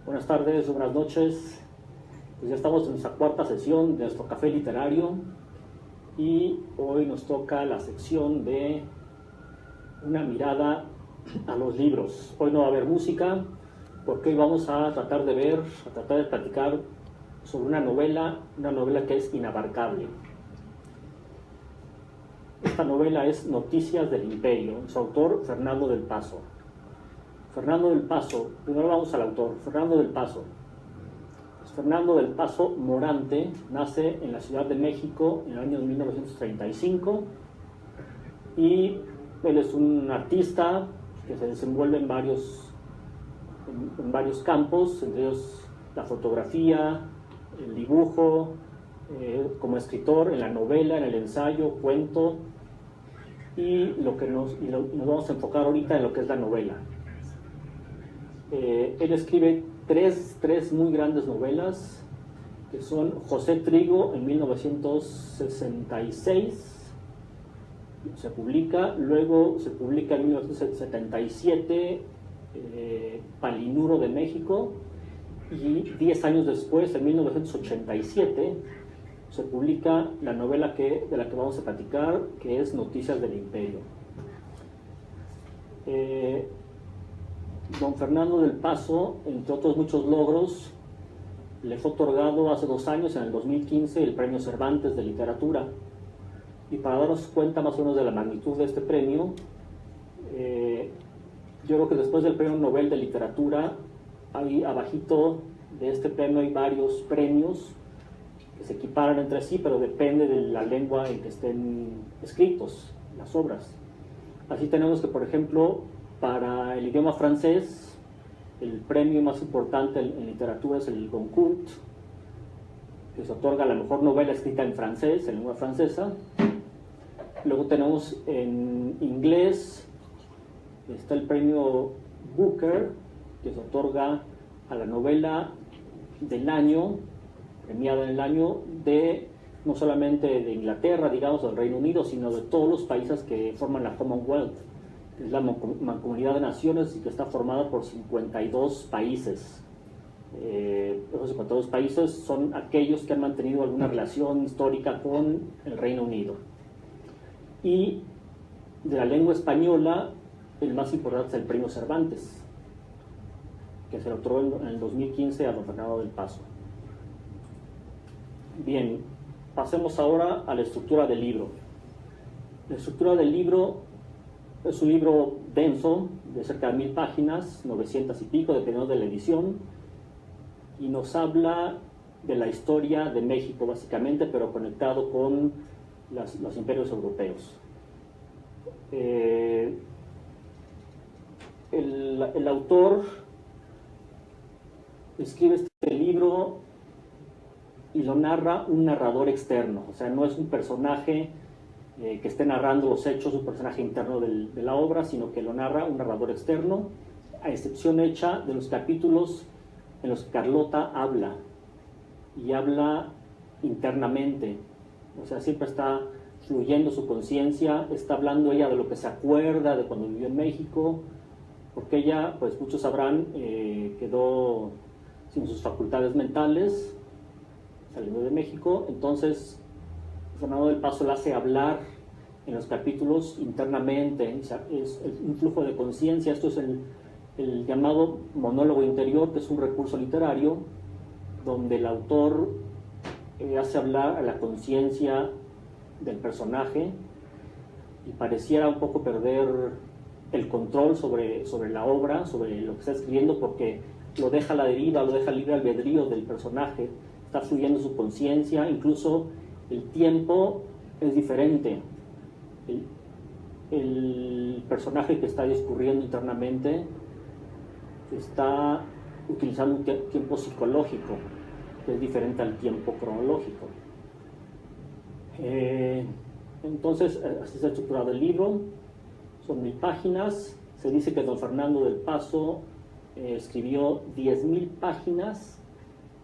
Buenas tardes, buenas noches. Pues ya estamos en nuestra cuarta sesión de nuestro café literario y hoy nos toca la sección de una mirada a los libros. Hoy no va a haber música porque hoy vamos a tratar de platicar sobre una novela que es inabarcable. Esta novela es Noticias del Imperio, su autor Fernando del Paso. Fernando del Paso, primero vamos al autor, Fernando del Paso. Fernando del Paso Morante nace en la Ciudad de México en el año 1935 y él es un artista que se desenvuelve en varios campos, entre ellos la fotografía, el dibujo, como escritor, en la novela, en el ensayo, cuento, y nos vamos a enfocar ahorita en lo que es la novela. Él escribe tres muy grandes novelas, que son José Trigo en 1966, se publica, luego se publica en 1977 Palinuro de México, y 10 años después, en 1987, se publica la novela de la que vamos a platicar, que es Noticias del Imperio. Don Fernando del Paso, entre otros muchos logros, le fue otorgado hace 2 años, en el 2015, el Premio Cervantes de Literatura. Y para darnos cuenta más o menos de la magnitud de este premio, yo creo que después del Premio Nobel de Literatura, ahí abajito de este premio hay varios premios que se equiparan entre sí, pero depende de la lengua en que estén escritos las obras. Así tenemos que, por ejemplo, para el idioma francés, el premio más importante en literatura es el Goncourt, que se otorga a la mejor novela escrita en francés, en lengua francesa. Luego tenemos en inglés, está el premio Booker, que se otorga a la novela del año, premiada en el año, no solamente de Inglaterra, digamos, o del Reino Unido, sino de todos los países que forman la Commonwealth, que es la Mancomunidad de Naciones y que está formada por 52 países. Esos 52 países son aquellos que han mantenido alguna relación histórica con el Reino Unido. Y de la lengua española, el más importante es el Premio Cervantes, que se le otorgó en el 2015 a don Fernando del Paso. Bien, pasemos ahora a la estructura del libro. La estructura del libro es un libro denso, de cerca de 1000 páginas, 900 y pico, dependiendo de la edición, y nos habla de la historia de México, básicamente, pero conectado con los imperios europeos. El autor escribe este libro y lo narra un narrador externo, o sea, no es un personaje que esté narrando los hechos, un personaje interno de la obra, sino que lo narra un narrador externo, a excepción hecha de los capítulos en los que Carlota habla, y habla internamente, o sea, siempre está fluyendo su conciencia, está hablando ella de lo que se acuerda de cuando vivió en México, porque ella, pues muchos sabrán, quedó sin sus facultades mentales, saliendo de México. Entonces Fernando del Paso la hace hablar en los capítulos internamente, es un flujo de conciencia. Esto es el llamado monólogo interior, que es un recurso literario donde el autor hace hablar a la conciencia del personaje y pareciera un poco perder el control sobre la obra, sobre lo que está escribiendo, porque lo deja a la deriva, lo deja libre albedrío del personaje, está fluyendo su conciencia, incluso el tiempo es diferente. El personaje que está discurriendo internamente está utilizando un tiempo psicológico, que es diferente al tiempo cronológico. Entonces, así está estructurado el libro, son 1000 páginas. Se dice que don Fernando del Paso escribió 10.000 páginas,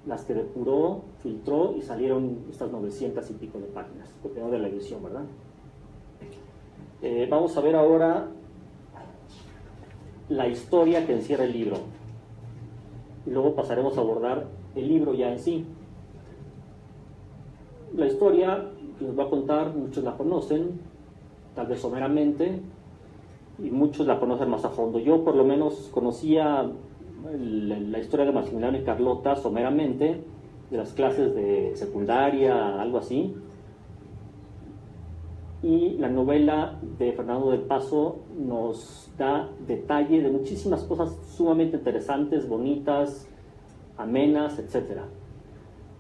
las que depuró, filtró y salieron estas 900 y pico de páginas, dependiendo de la edición, ¿verdad? Vamos a ver ahora la historia que encierra el libro. y luego pasaremos a abordar el libro ya en sí. La historia que les voy a contar, muchos la conocen, tal vez someramente, y muchos la conocen más a fondo. Yo por lo menos conocía la historia de Maximiliano y Carlota someramente, de las clases de secundaria, algo así. Y la novela de Fernando del Paso nos da detalle de muchísimas cosas sumamente interesantes, bonitas, amenas, etc.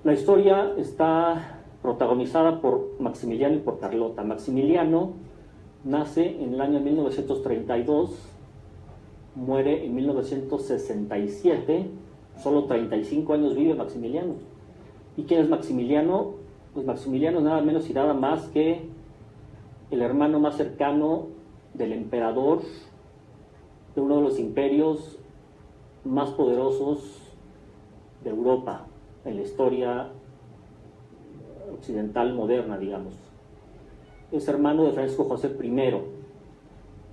La historia está protagonizada por Maximiliano y por Carlota. Maximiliano nace en el año 1932, muere en 1967, solo 35 años vive Maximiliano. ¿Y quién es Maximiliano? Pues Maximiliano es nada menos y nada más que el hermano más cercano del emperador de uno de los imperios más poderosos de Europa en la historia occidental moderna, digamos. Es hermano de Francisco José I,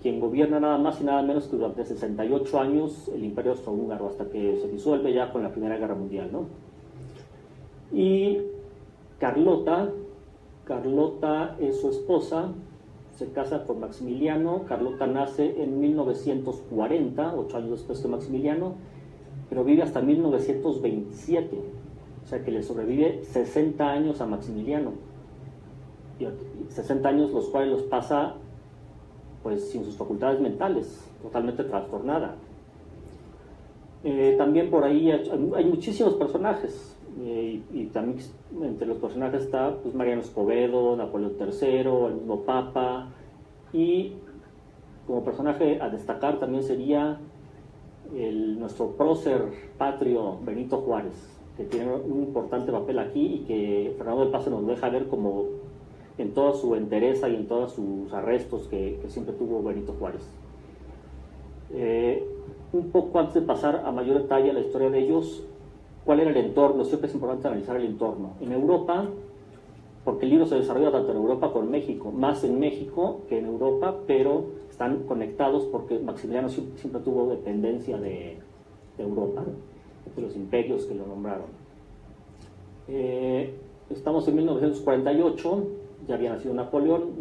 quien gobierna nada más y nada menos que durante 68 años el imperio austrohúngaro, hasta que se disuelve ya con la Primera Guerra Mundial, ¿no? Y Carlota es su esposa, se casa con Maximiliano. Carlota nace en 1940, 8 años después que Maximiliano, pero vive hasta 1927, o sea que le sobrevive 60 años a Maximiliano, y 60 años los cuales los pasa pues sin sus facultades mentales, totalmente trastornada. También por ahí hay muchísimos personajes, y también entre los personajes está pues, Mariano Escobedo, Napoleón III, el mismo Papa, y como personaje a destacar también sería nuestro prócer patrio Benito Juárez, que tiene un importante papel aquí y que Fernando del Paso nos deja ver como en toda su entereza y en todos sus arrestos que siempre tuvo Benito Juárez. Un poco antes de pasar a mayor detalle a la historia de ellos, ¿cuál era el entorno? Siempre es importante analizar el entorno. En Europa, porque el libro se desarrolla tanto en Europa como en México, más en México que en Europa, pero están conectados porque Maximiliano siempre tuvo dependencia de Europa, de los imperios que lo nombraron. Estamos en 1948, ya había nacido Napoleón,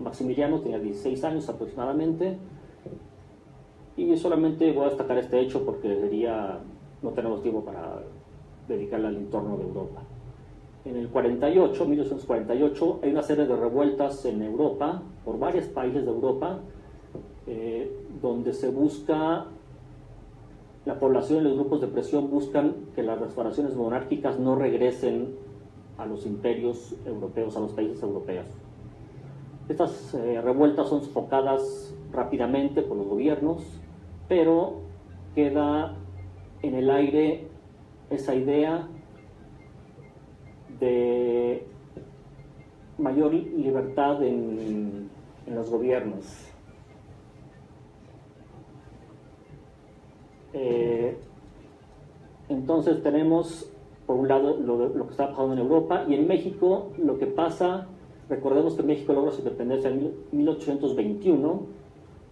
Maximiliano tenía 16 años aproximadamente, y solamente voy a destacar este hecho porque no tenemos tiempo para dedicarle al entorno de Europa. En el 1948, hay una serie de revueltas en Europa, por varios países de Europa, donde se busca, la población y los grupos de presión buscan que las restauraciones monárquicas no regresen a los imperios europeos, a los países europeos. Estas revueltas son sofocadas rápidamente por los gobiernos, pero queda en el aire esa idea de mayor libertad en los gobiernos. Entonces tenemos por un lado lo que está pasando en Europa, y en México lo que pasa, recordemos que México logra su independencia en 1821,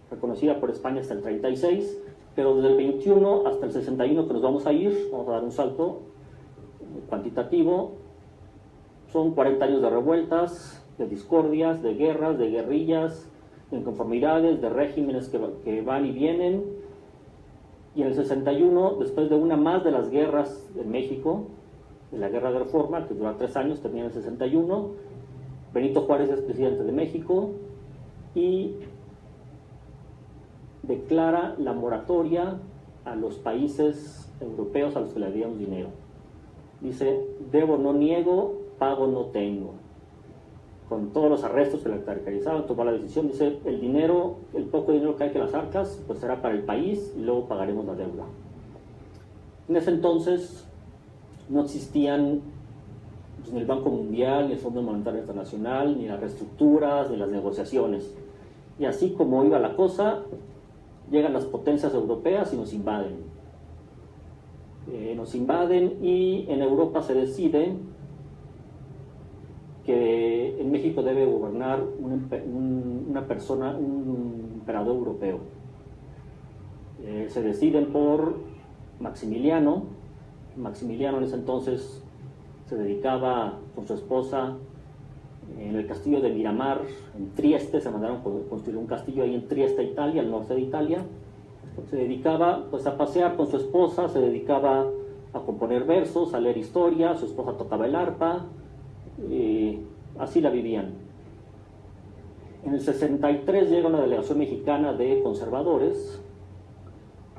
reconocida por España hasta el 36, pero desde el 21 hasta el 61 que nos vamos a ir, vamos a dar un salto cuantitativo, son 40 años de revueltas, de discordias, de guerras, de guerrillas, de inconformidades, de regímenes que van y vienen. Y en el 61, después de una más de las guerras de México, de la Guerra de Reforma, que dura 3 años, termina en el 61, Benito Juárez es presidente de México y declara la moratoria a los países europeos a los que le debíamos dinero. Dice, debo no niego, pago no tengo. Con todos los arrestos que la caracterizaban, tomó la decisión, dice, el dinero, el poco dinero que hay que las arcas, pues será para el país y luego pagaremos la deuda. En ese entonces no existían pues, ni el Banco Mundial, ni el Fondo Monetario Internacional, ni las reestructuras, ni las negociaciones. Y así como iba la cosa, llegan las potencias europeas y nos invaden. Y en Europa se decide que en México debe gobernar una persona, un emperador europeo. Se deciden por Maximiliano. Maximiliano en ese entonces se dedicaba con su esposa en el castillo de Miramar, en Trieste. Se mandaron a construir un castillo ahí en Trieste, Italia, al norte de Italia. Se dedicaba pues a pasear con su esposa, se dedicaba a componer versos, a leer historia, su esposa tocaba el arpa, así la vivían. En el 63 llega una delegación mexicana de conservadores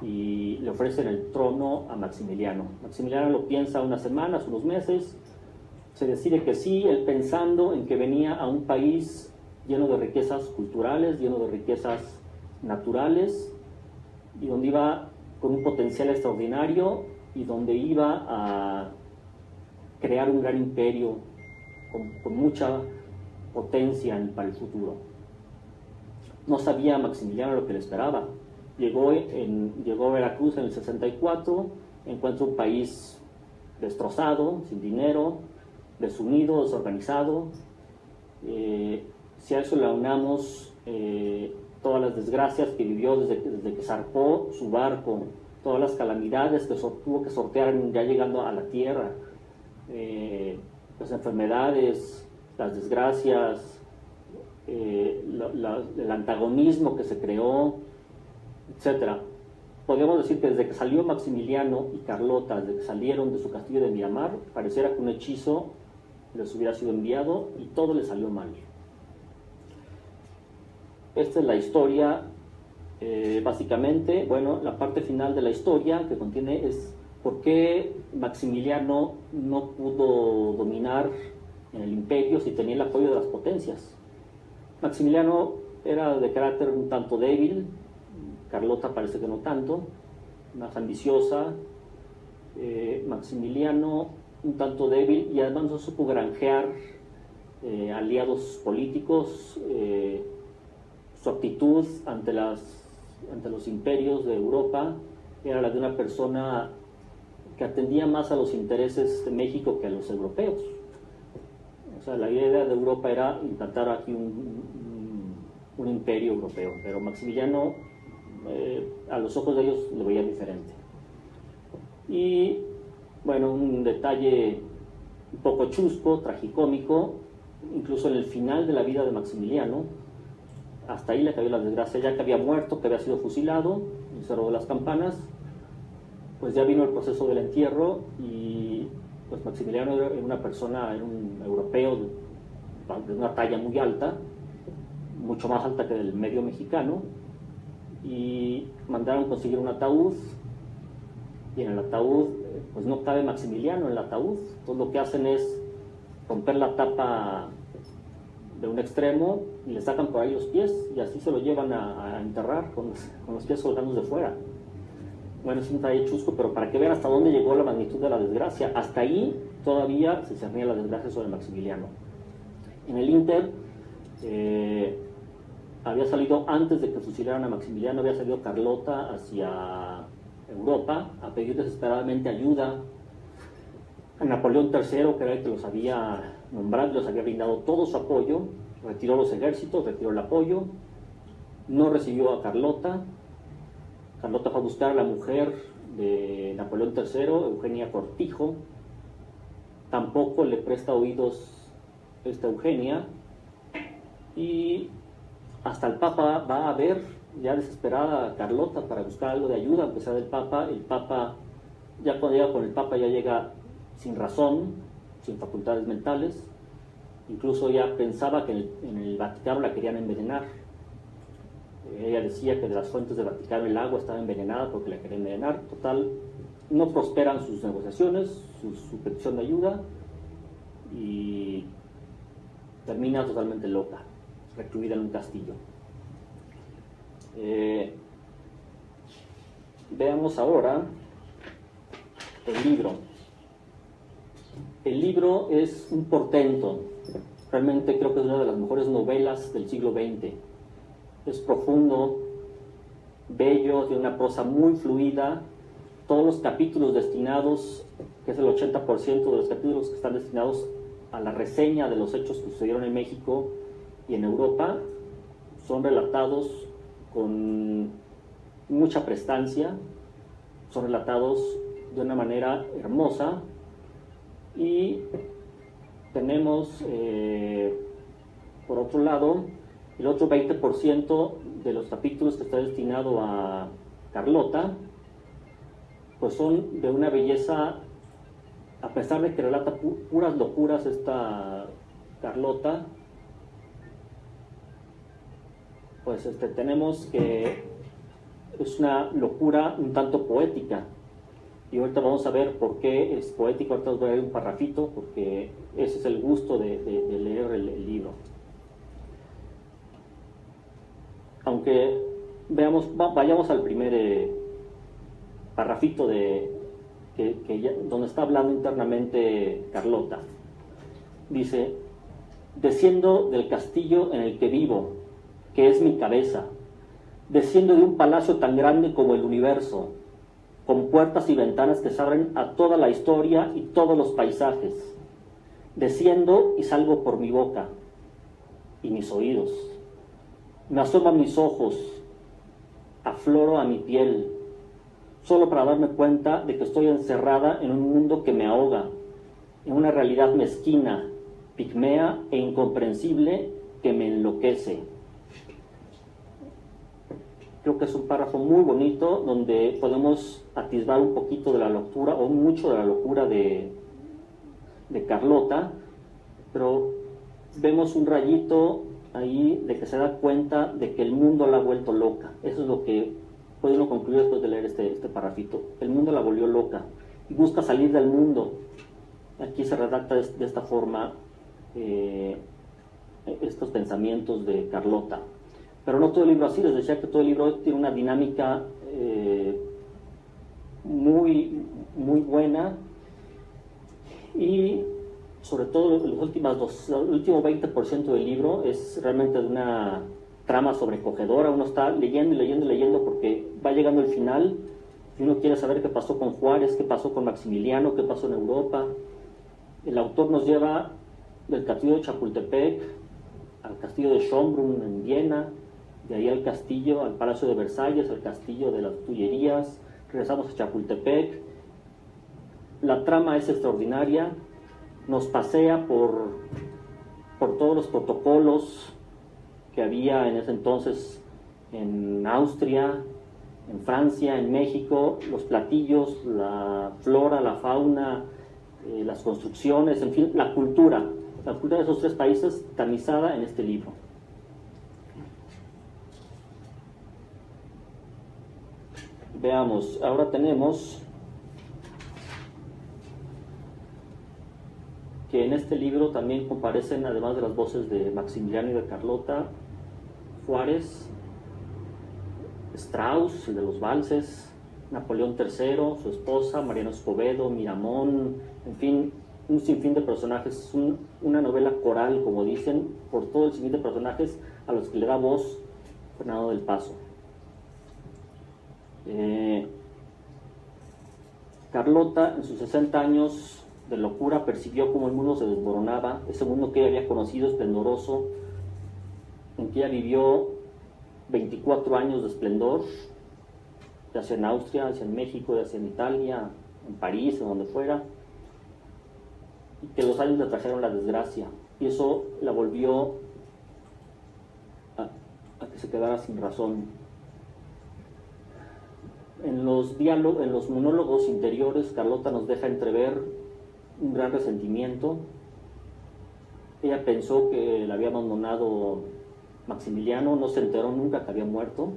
y le ofrecen el trono a Maximiliano. Maximiliano lo piensa unas semanas, unos meses, se decide que sí, él pensando en que venía a un país lleno de riquezas culturales, lleno de riquezas naturales, y donde iba con un potencial extraordinario y donde iba a crear un gran imperio con mucha potencia para el futuro. No sabía Maximiliano lo que le esperaba. Llegó a Veracruz en el 64, encuentra un país destrozado, sin dinero, desunido, desorganizado. Si a eso le aunamos todas las desgracias que vivió desde que zarpó su barco, todas las calamidades que tuvo que sortear ya llegando a la tierra, las enfermedades, las desgracias, el antagonismo que se creó, etc. Podríamos decir que desde que salió Maximiliano y Carlota, desde que salieron de su castillo de Miramar, pareciera que un hechizo les hubiera sido enviado y todo les salió mal. Esta es la historia, básicamente. Bueno, la parte final de la historia que contiene es por qué Maximiliano no pudo dominar en el imperio si tenía el apoyo de las potencias. Maximiliano era de carácter un tanto débil, Carlota parece que no tanto, más ambiciosa. Maximiliano un tanto débil y además no supo granjear aliados políticos. Su actitud ante los imperios de Europa era la de una persona que atendía más a los intereses de México que a los europeos. O sea, la idea de Europa era implantar aquí un imperio europeo, pero Maximiliano, a los ojos de ellos, lo veía diferente. Y, bueno, un detalle un poco chusco, tragicómico, incluso en el final de la vida de Maximiliano, hasta ahí le cayó la desgracia, ya que había muerto, que había sido fusilado, en el Cerro de las Campanas, pues ya vino el proceso del entierro y pues Maximiliano era una persona, era un europeo de una talla muy alta, mucho más alta que el medio mexicano, y mandaron conseguir un ataúd, y en el ataúd pues no cabe Maximiliano en el ataúd. Entonces lo que hacen es romper la tapa de un extremo y le sacan por ahí los pies y así se lo llevan a enterrar con los pies colgando de fuera. Bueno, es un detalle chusco, pero para que vean hasta dónde llegó la magnitud de la desgracia. Hasta ahí todavía se cernía la desgracia sobre Maximiliano. En el Inter había salido, antes de que fusilaran a Maximiliano, había salido Carlota hacia Europa a pedir desesperadamente ayuda a Napoleón III, que era el que los había nombrado, les había brindado todo su apoyo. Retiró los ejércitos, retiró el apoyo, no recibió a Carlota. Carlota fue a buscar a la mujer de Napoleón III, Eugenia Cortijo. Tampoco le presta oídos esta Eugenia, y hasta el Papa va a ver ya desesperada a Carlota para buscar algo de ayuda, a pesar del Papa. El Papa, ya cuando llega con el Papa, ya llega sin razón, sin facultades mentales. Incluso ya pensaba que en el Vaticano la querían envenenar. Ella decía que de las fuentes del Vaticano el agua estaba envenenada porque la querían envenenar. Total, no prosperan sus negociaciones, su petición de ayuda, y termina totalmente loca, recluida en un castillo. Veamos ahora el libro. El libro es un portento. Realmente creo que es una de las mejores novelas del siglo XX. Es profundo, bello, tiene una prosa muy fluida. Todos los capítulos destinados, que es el 80% de los capítulos que están destinados a la reseña de los hechos que sucedieron en México y en Europa, son relatados con mucha prestancia, son relatados de una manera hermosa. Y tenemos, por otro lado, el otro 20% de los capítulos que está destinado a Carlota, pues son de una belleza, a pesar de que relata puras locuras esta Carlota, pues tenemos que es una locura un tanto poética. Y ahorita vamos a ver por qué es poético. Ahorita os voy a leer un parrafito, porque ese es el gusto de leer el libro. Aunque vayamos al primer parrafito donde está hablando internamente Carlota. Dice: desciendo del castillo en el que vivo, que es mi cabeza, desciendo de un palacio tan grande como el universo, con puertas y ventanas que se abren a toda la historia y todos los paisajes. Desciendo y salgo por mi boca y mis oídos. Me asomo a mis ojos, afloro a mi piel, solo para darme cuenta de que estoy encerrada en un mundo que me ahoga, en una realidad mezquina, pigmea e incomprensible que me enloquece. Creo que es un párrafo muy bonito donde podemos atisbar un poquito de la locura, o mucho de la locura de Carlota, pero vemos un rayito ahí de que se da cuenta de que el mundo la ha vuelto loca. Eso es lo que puede uno concluir después de leer este párrafito. El mundo la volvió loca y busca salir del mundo. Aquí se redacta de esta forma estos pensamientos de Carlota. Pero no todo el libro así. Les decía que todo el libro tiene una dinámica muy, muy buena, y sobre todo el último 20% del libro es realmente de una trama sobrecogedora. Uno está leyendo y leyendo y leyendo porque va llegando el final y uno quiere saber qué pasó con Juárez, qué pasó con Maximiliano, qué pasó en Europa. El autor nos lleva del castillo de Chapultepec al castillo de Schönbrunn en Viena, de ahí al castillo, al Palacio de Versalles, al castillo de las Tullerías, regresamos a Chapultepec. La trama es extraordinaria, nos pasea por todos los protocolos que había en ese entonces en Austria, en Francia, en México, los platillos, la flora, la fauna, las construcciones, en fin, la cultura de esos tres países tamizada en este libro. Veamos, ahora tenemos que en este libro también comparecen, además de las voces de Maximiliano y de Carlota, Juárez, Strauss, el de los valses, Napoleón III, su esposa, Mariano Escobedo, Miramón, en fin, un sinfín de personajes. Es una novela coral, como dicen, por todo el sinfín de personajes a los que le da voz Fernando del Paso. Carlota, en sus 60 años de locura, percibió cómo el mundo se desmoronaba, ese mundo que ella había conocido, esplendoroso, en que ella vivió 24 años de esplendor, ya sea en Austria, ya sea en México, ya sea en Italia, en París, en donde fuera, y que los años le trajeron la desgracia, y eso la volvió a que se quedara sin razón. En los monólogos interiores, Carlota nos deja entrever un gran resentimiento. Ella pensó que la había abandonado Maximiliano, no se enteró nunca que había muerto.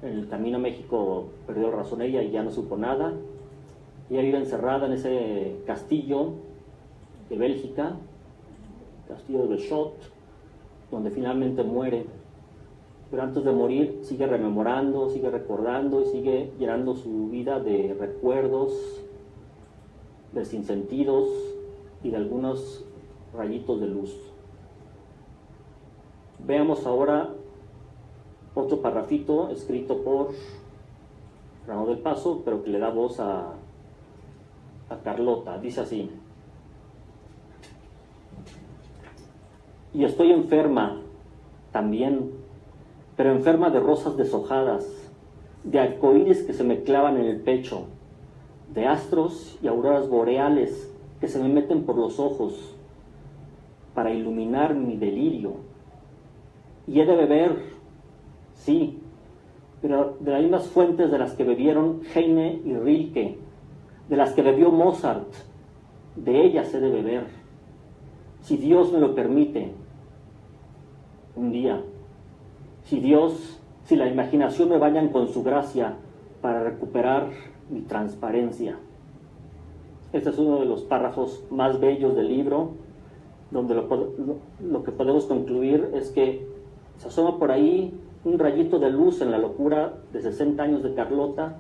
En el camino a México perdió razón ella y ya no supo nada. Ella vive encerrada en ese castillo de Bélgica, castillo de Beschot, donde finalmente muere. Pero antes de morir sigue rememorando, sigue recordando y sigue llenando su vida de recuerdos, de sinsentidos y de algunos rayitos de luz. Veamos ahora otro parrafito escrito por Fernando del Paso, pero que le da voz a Carlota. Dice así: y estoy enferma también, pero enferma de rosas deshojadas, de arcoíris que se me clavan en el pecho, de astros y auroras boreales que se me meten por los ojos para iluminar mi delirio. Y he de beber, sí, pero de las mismas fuentes de las que bebieron Heine y Rilke, de las que bebió Mozart, de ellas he de beber, si Dios me lo permite, un día, si la imaginación me bañan con su gracia para recuperar mi transparencia. Este es uno de los párrafos más bellos del libro, donde lo que podemos concluir es que se asoma por ahí un rayito de luz en la locura de 60 años de Carlota.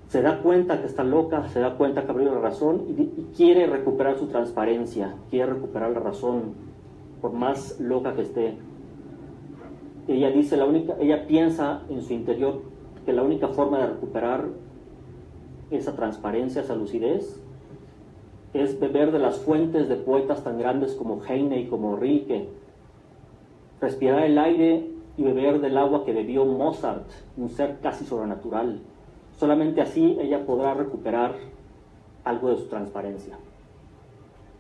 Se da cuenta que está loca, se da cuenta que ha perdido la razón y quiere recuperar su transparencia, quiere recuperar la razón, por más loca que esté. Ella dice, ella piensa en su interior que la única forma de recuperar esa transparencia, esa lucidez, es beber de las fuentes de poetas tan grandes como Heine y como Rilke, respirar el aire y beber del agua que bebió Mozart, un ser casi sobrenatural. Solamente así ella podrá recuperar algo de su transparencia.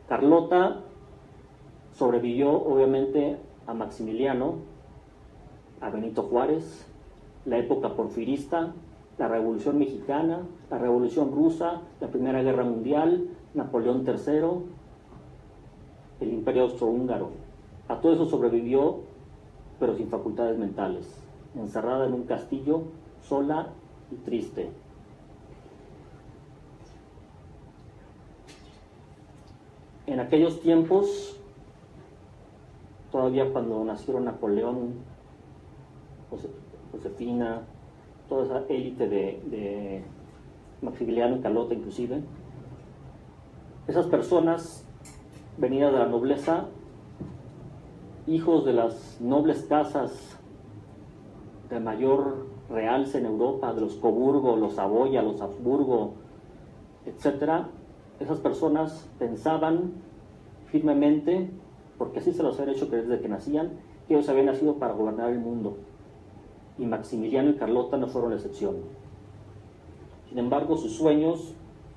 Carlota sobrevivió obviamente a Maximiliano, a Benito Juárez, la época porfirista, la Revolución Mexicana, la Revolución Rusa, la Primera Guerra Mundial, Napoleón III, el Imperio Austrohúngaro. A todo eso sobrevivió, pero sin facultades mentales, encerrada en un castillo, sola y triste. En aquellos tiempos, todavía cuando nacieron Napoleón, Josefina, toda esa élite de Maximiliano y Carlota inclusive, esas personas venidas de la nobleza, hijos de las nobles casas de mayor realce en Europa, de los Coburgo, los Saboya, los Habsburgo, etc., esas personas pensaban firmemente, porque así se los habían hecho creer desde que nacían, que ellos habían nacido para gobernar el mundo. Y Maximiliano y Carlota no fueron la excepción. Sin embargo, sus sueños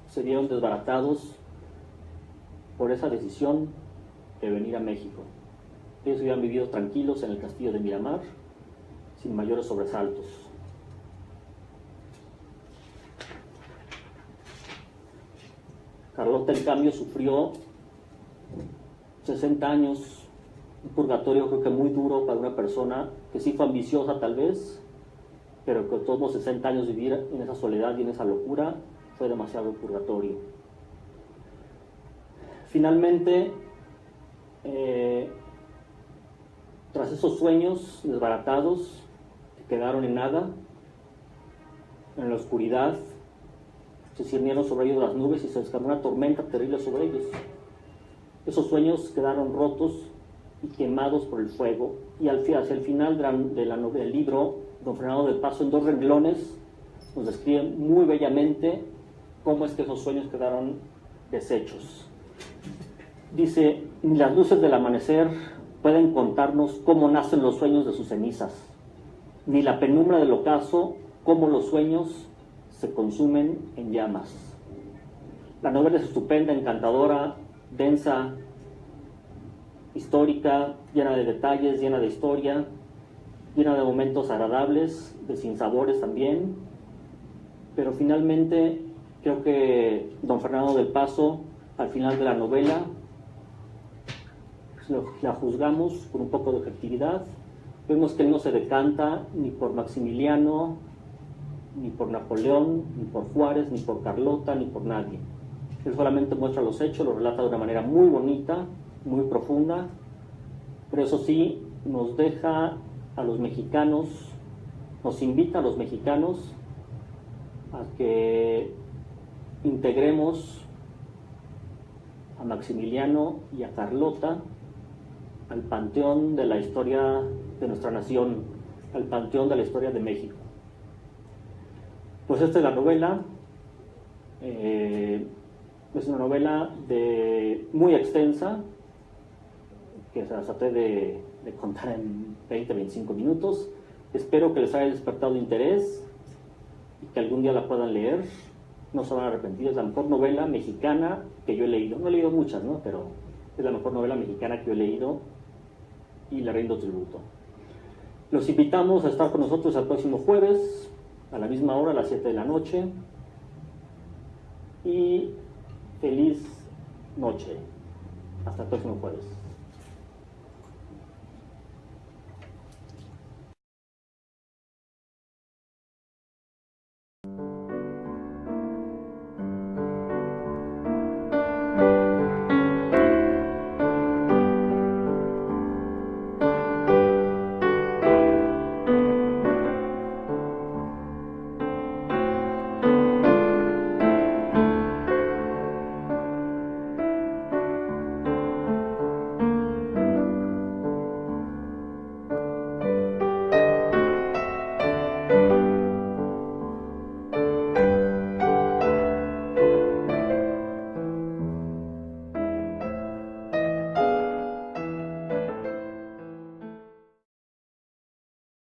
se vieron desbaratados por esa decisión de venir a México. Ellos habían vivido tranquilos en el castillo de Miramar, sin mayores sobresaltos. Carlota, en cambio, sufrió 60 años, un purgatorio creo que muy duro para una persona que sí fue ambiciosa tal vez, pero que todos los 60 años vivir en esa soledad y en esa locura fue demasiado purgatorio. Finalmente, tras esos sueños desbaratados que quedaron en nada, en la oscuridad, se ciernieron sobre ellos las nubes y se descargó una tormenta terrible sobre ellos. Esos sueños quedaron rotos y quemados por el fuego, y hacia el final del libro, don Fernando del Paso, en 2 renglones, nos describe muy bellamente cómo es que esos sueños quedaron deshechos. Dice, ni las luces del amanecer pueden contarnos cómo nacen los sueños de sus cenizas, ni la penumbra del ocaso cómo los sueños se consumen en llamas. La novela es estupenda, encantadora, densa, histórica, llena de detalles, llena de historia, llena de momentos agradables, de sinsabores también, pero finalmente creo que don Fernando del Paso, al final de la novela, la juzgamos con un poco de objetividad. Vemos que él no se decanta ni por Maximiliano, ni por Napoleón, ni por Juárez, ni por Carlota, ni por nadie. Él solamente muestra los hechos, los relata de una manera muy bonita, muy profunda, pero eso sí, nos deja a los mexicanos, nos invita a los mexicanos a que integremos a Maximiliano y a Carlota al panteón de la historia de nuestra nación, al panteón de la historia de México. Pues esta es la novela. Es una novela muy extensa, que se las traté de contar en 20-25 minutos. Espero que les haya despertado interés, que algún día la puedan leer, no se van a arrepentir. Es la mejor novela mexicana que yo he leído. No he leído muchas, ¿no? Pero es la mejor novela mexicana que yo he leído y le rindo tributo. Los invitamos a estar con nosotros el próximo jueves, a la misma hora, a las 7 de la noche. Y feliz noche. Hasta el próximo jueves.